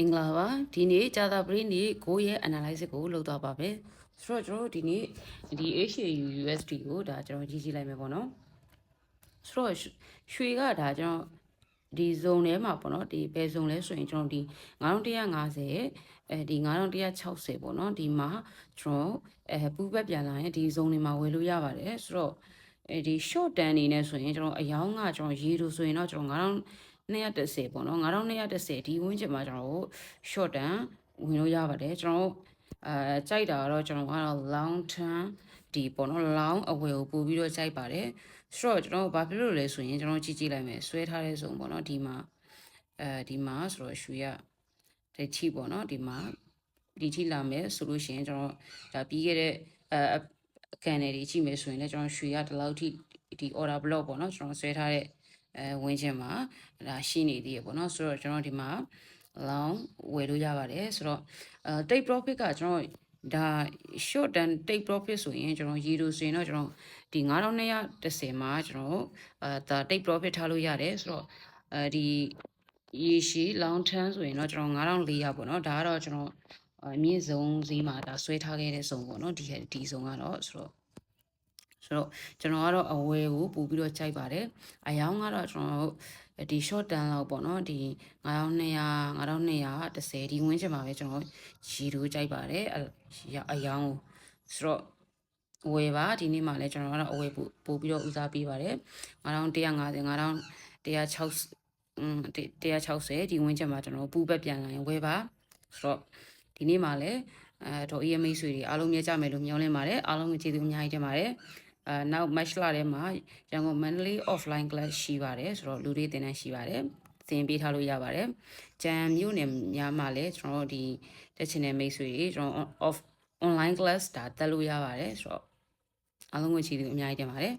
မင်္ဂလာပါဒီနေ့ကြာသပတေးနေ့ကိုရဲ့ analysis ကိုလုပ်သွားပါပဲဆိုတော့ကျွန်တော်ဒီနေ့ဒီ HAU USD ကိုဒါကျွန်တော်ကြည့်လိုက်မယ်ပေါ့နော်ဆိုတော့ရွှေကဒါကျွန်တော်ဒီ zone ထဲမှာပေါ့နော်ဒီဘယ် zone လဲဆိုရင်ကျွန်တော်ဒီ9150ဒီ9160ပေါ့နော်ဒီမှာကျွန်တော်ပူးဘက်ပြန်လာရင်ဒီ zone တွေမှာဝယ်လို့ရပါတယ်ဆိုတော့ဒီ short term အနေနဲ့ဆိုရင်ကျွန်တော်အယောင်းကကျွန်တော်ရေလို့ဆိုရင်တော့ကျွန်တော်9210ပေါ့နော်9210ဒီဝန်းကျင်မှာကျွန်တော်တို့ short term ဝင်လို့ရပါတယ်ကျွန်တော်ကြိုက်တာကတော့ကျွန်တော်ကတော့ long term ဒီပေါ့နော် long အဝယ်ကိုပို့ပြီးတော့ကြိုက်ပါတယ်ဆိုတော့ကျွန်တော်ဘာဖြစ်လို့လဲဆိုရင်ကျွန်တော်ကြည့်လိုက်မယ်ဆွဲထားတဲ့စုံပေါ့နော်ဒီမှာဒီမှာဆိုတော့ရွှေရဒီချိပေါ့နော်ဒီမှာဒီချိလာမယ်ဆိုလို့ရှိရင်ကျွန်တော်ဒါပြီးခဲ့တဲ့ကန်နယ်တွေကြည့်မယ်ဆိုရင်လည်းကျွန်တော်ရွှေရဒီလောက်ထိဒီ order block ပေါ့နော်ကျွန်တော်ဆွဲထားတဲ့ဝင်းချင်းမှာဒါရှိနေသေးရပေါ့နော်ဆိုတော့ကျွန်တော်ဒီမှာ long ဝယ်လို့ရပါတယ်ဆိုတော့take profit ကကျွန်တော်ဒါ short term take profit ဆိုရင်ကျွန်တော်ရေလိုဆိုရင်တော့ကျွန်တော်ဒီ9210မှာကျွန်တော်ဒါ take profit ထားလို့ရတယ်ဆိုတော့ဒီရေရှည် long term ဆိုရင်တော့ကျွန်တော်9400ပေါ့နော်ဒါကတော့ကျွန်တော်အမြင့်ဆုံးဈေးမှာဒါဆွဲထားခဲ့တဲ့စုံပေါ့နော်ဒီစုံကတော့ဆိုတော့ကျွန်တော်ကတော့အဝယ်ကိုပို့ပြီးတော့ကြိုက်ပါတယ်အယောင်းကတော့ကျွန်တော်ဒီ short term လောက်ပေါ့နော်ဒီ9210ဒီဝန်းကျင်မှာပဲကျွန်တော်ရီတို့ကြိုက်ပါတယ်အယောင်းဆိုတော့ဝယ်ပါဒီနေ့မှလည်းကျွန်တော်ကတော့အဝယ်ပို့ပြီးတော့ဦးစားပေးပါတယ်9150 9160ဒီဝန်းကျင်မှာကျွန်တော်ပူးဘက်ပြန်လာရင်ဝယ်ပါဆိုတော့ဒီနေ့မှလည်းဒေါ် EMA ဆွေတွေအားလုံးမြဲကြမယ်လို့မျှော်လင့်ပါတယ်အားလုံးကိုကျေးဇူးအများကြီးတင်ပါတယ်နောက် match လာထဲမှာရန်ကုန် Mandalay offline class ရှိပါတယ်ဆိုတော့လူတွေတင်တန်းရှိပါတယ်သင်ပေးထားလို့ရပါတယ်ကြံမြို့နယ်များမှာလည်းကျွန်တော်တို့ဒီတက်ချင်တဲ့မိတ်ဆွေတွေကျွန်တော် online class ဒါတက်လို့ရပါတယ်ဆိုတော့အားလုံးကိုကျေးဇူးအများကြီးတင်ပါတယ်